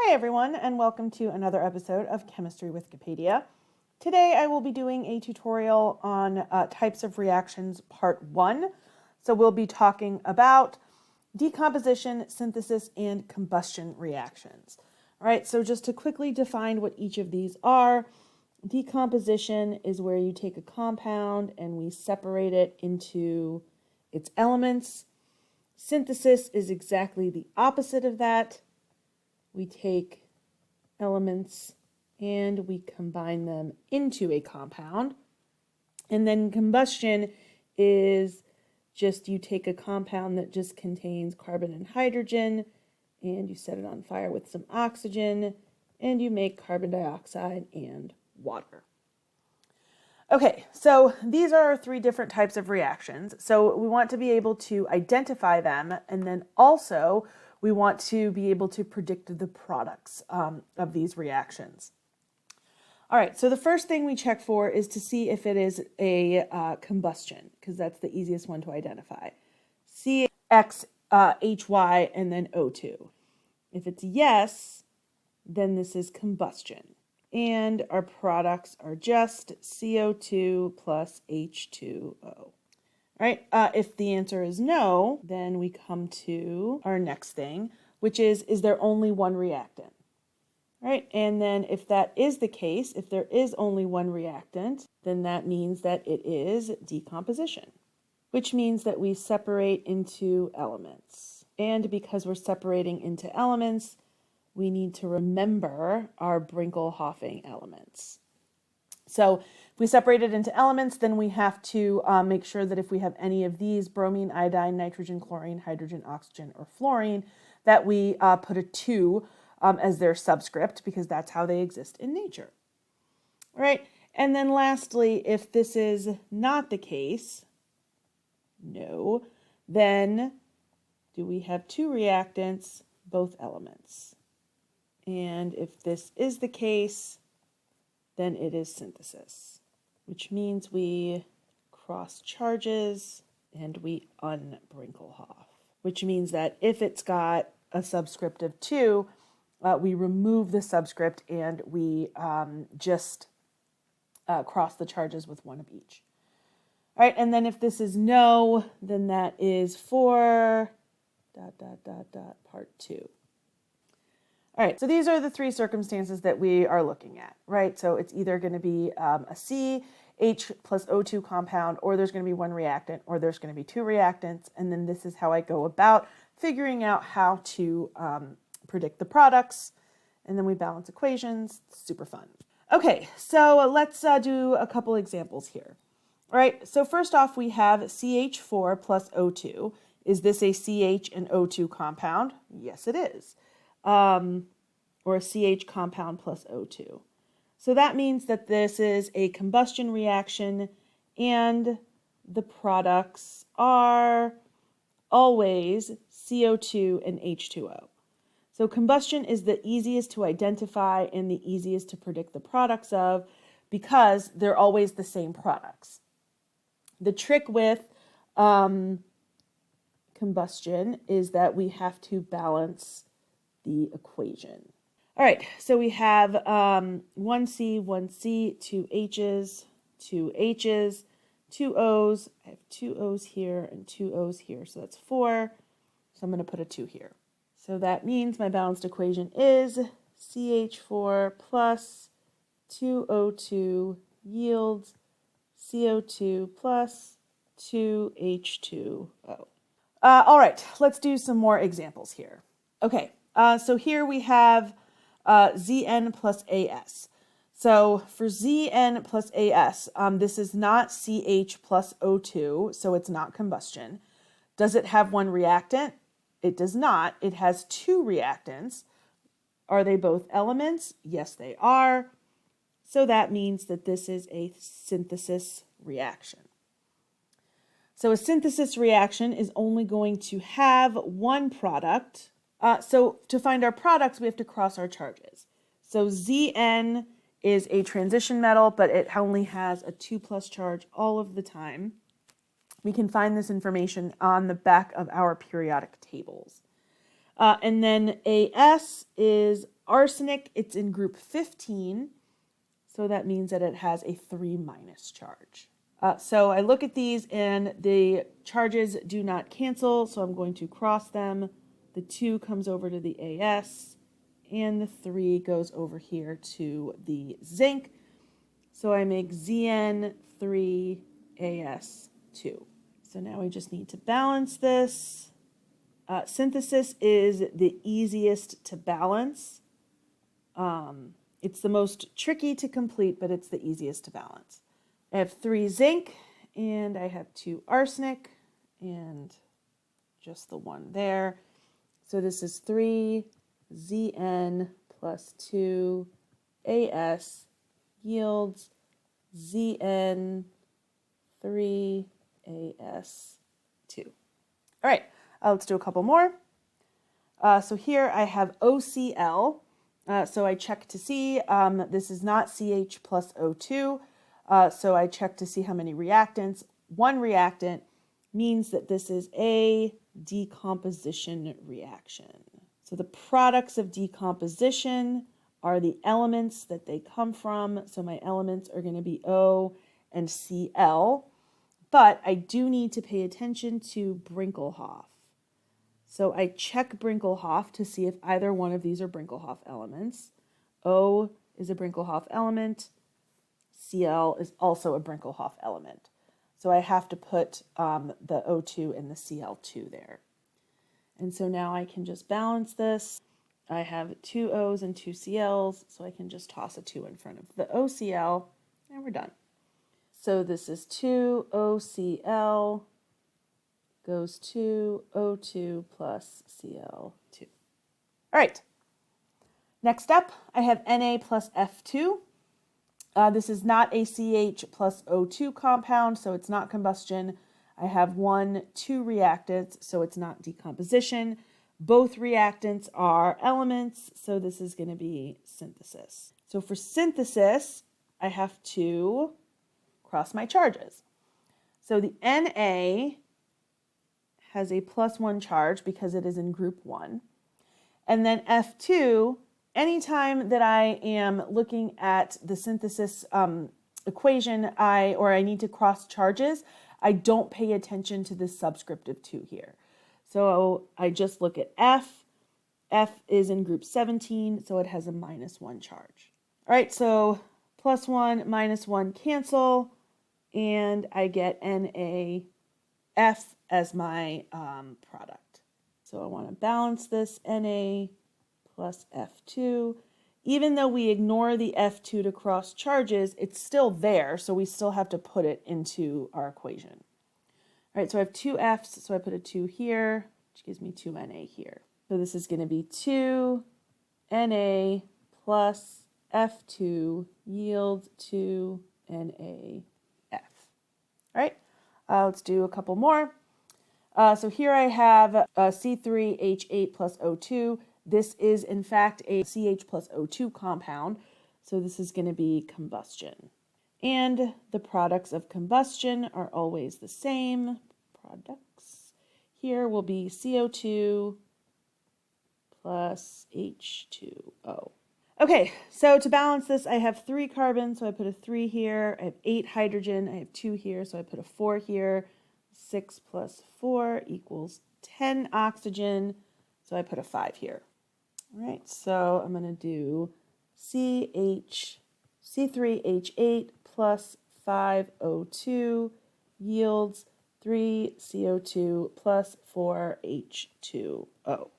Hi everyone, and welcome to another episode of Chemistry with Wikipedia. Today I will be doing a tutorial on types of reactions part 1. So we'll be talking about decomposition, synthesis, and combustion reactions. All right, so just to quickly define what each of these are, decomposition is where you take a compound and we separate it into its elements. Synthesis is exactly the opposite of that. We take elements and we combine them into a compound. And then combustion is just you take a compound that just contains carbon and hydrogen and you set it on fire with some oxygen and you make carbon dioxide and water. Okay, so these are 3 different types of reactions. So we want to be able to identify them, and then also we want to be able to predict the products of these reactions. All right, so the first thing we check for is to see if it is a combustion, because that's the easiest one to identify. CX, HY, and then O2. If it's yes, then this is combustion. And our products are just CO2 plus H2O. All right, if the answer is no, then we come to our next thing, which is there only one reactant? All right, and then if that is the case, if there is only one reactant, then that means that it is decomposition, which means that we separate into elements. And because we're separating into elements, we need to remember our Brinkel-Hoffing elements. So if we separate it into elements, then we have to make sure that if we have any of these, bromine, iodine, nitrogen, chlorine, hydrogen, oxygen, or fluorine, that we put a 2 as their subscript, because that's how they exist in nature. All right, and then lastly, if this is not the case, no, then do we have 2 reactants, both elements? And if this is the case, then it is synthesis, which means we cross charges and we un-Brinkelhoff, which means that if it's got a subscript of 2, we remove the subscript and we just cross the charges with 1 of each. All right, and then if this is no, then that is for ... part 2. All right, so these are the 3 circumstances that we are looking at, right? So it's either going to be a CH plus O2 compound, or there's going to be 1 reactant, or there's going to be 2 reactants, and then this is how I go about figuring out how to predict the products, and then we balance equations. It's super fun. Okay, so let's do a couple examples here. All right, so first off, we have CH4 plus O2. Is this a CH and O2 compound? Yes, it is. Or a CH compound plus O2. So that means that this is a combustion reaction and the products are always CO2 and H2O. So combustion is the easiest to identify and the easiest to predict the products of because they're always the same products. The trick with combustion is that we have to balance the equation. All right, so we have 1C, 1C, 2 H's, 2 H's, 2 O's. I have 2 O's here and 2 O's here, so that's 4. So I'm going to put a 2 here. So that means my balanced equation is CH4 plus 2O2 yields CO2 plus 2H2O. All right, let's do some more examples here. Okay, so here we have Zn plus As. So for Zn plus As, this is not CH plus O2, so it's not combustion. Does it have 1 reactant? It does not. It has 2 reactants. Are they both elements? Yes, they are. So that means that this is a synthesis reaction. So a synthesis reaction is only going to have 1 product. So to find our products, we have to cross our charges. So Zn is a transition metal, but it only has a 2+ charge all of the time. We can find this information on the back of our periodic tables. And then As is arsenic, it's in group 15, so that means that it has a 3- charge. So I look at these and the charges do not cancel, so I'm going to cross them. The 2 comes over to the AS, and the 3 goes over here to the zinc. So I make Zn3AS2. So now we just need to balance this. Synthesis is the easiest to balance. It's the most tricky to complete, but it's the easiest to balance. I have 3 zinc, and I have 2 arsenic, and just the 1 there. So this is 3Zn plus 2AS yields Zn3AS2. All right, let's do a couple more. So here I have OCl. So I check to see, this is not CH plus O2. So I check to see how many reactants. 1 reactant means that this is a decomposition reaction. So the products of decomposition are the elements that they come from. So my elements are going to be O and Cl. But I do need to pay attention to Brinkelhoff. So I check Brinkelhoff to see if either one of these are Brinkelhoff elements. O is a Brinkelhoff element. Cl is also a Brinkelhoff element. So I have to put the O2 and the Cl2 there. And so now I can just balance this. I have 2 O's and 2 Cl's, so I can just toss a 2 in front of the OCl, and we're done. So this is 2 OCl goes to O2 plus Cl2. All right. Next up, I have Na plus F2. This is not a CH plus O2 compound, so it's not combustion. I have 2 reactants, so it's not decomposition. Both reactants are elements, so this is going to be synthesis. So for synthesis, I have to cross my charges. So the Na has a +1 charge because it is in group 1. And then F2, anytime that I am looking at the synthesis equation, I need to cross charges, I don't pay attention to this subscript of 2 here. So I just look at F. F is in group 17, so it has a -1 charge. All right, so +1, -1 cancel, and I get NaF as my product. So I want to balance this Na plus F2. Even though we ignore the F2 to cross charges, it's still there, so we still have to put it into our equation. All right, so I have 2 F's, so I put a 2 here, which gives me 2 Na here. So this is going to be 2 Na plus F2 yields 2 NaF. All right, let's do a couple more. So here I have C3H8 plus O2. This is, in fact, a CH plus O2 compound, so this is going to be combustion. And the products of combustion are always the same. Products here will be CO2 plus H2O. Okay, so to balance this, I have 3 carbons, so I put a 3 here. I have 8 hydrogen, I have 2 here, so I put a 4 here. 6 plus 4 equals 10 oxygen, so I put a 5 here. All right, so I'm going to do C3H8 plus 5O2 yields 3CO2 plus 4H2O.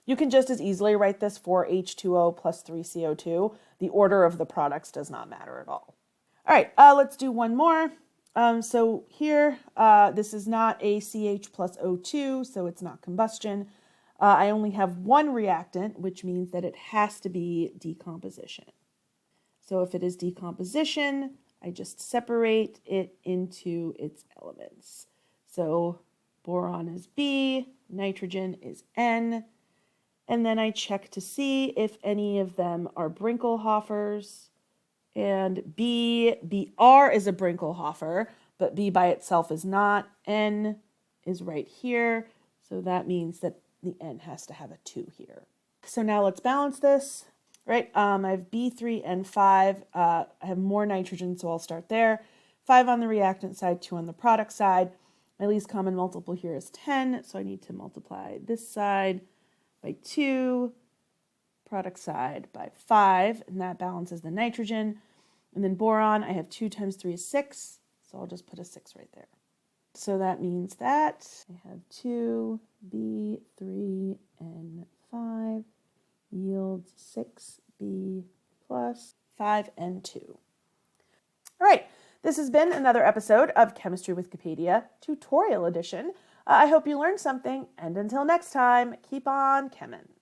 You can just as easily write this 4H2O plus 3CO2. The order of the products does not matter at all. All right, let's do one more. So here, this is not a CH plus O2, so it's not combustion. I only have 1 reactant, which means that it has to be decomposition. So if it is decomposition, I just separate it into its elements. So boron is B, nitrogen is N, and then I check to see if any of them are Brinkelhoffers. And Br is a Brinkelhofer, but B by itself is not. N is right here, so that means that the N has to have a 2 here. So now let's balance this. right, I have B3N5. I have more nitrogen, so I'll start there. 5 on the reactant side, 2 on the product side. My least common multiple here is 10, so I need to multiply this side by 2, product side by 5, and that balances the nitrogen. And then boron, I have 2 times 3 is 6, so I'll just put a 6 right there. So that means that I have 2B3N5 yields 6B plus 5N2. All right, this has been another episode of Chemistry with Wikipedia, tutorial edition. I hope you learned something, and until next time, keep on chemin'.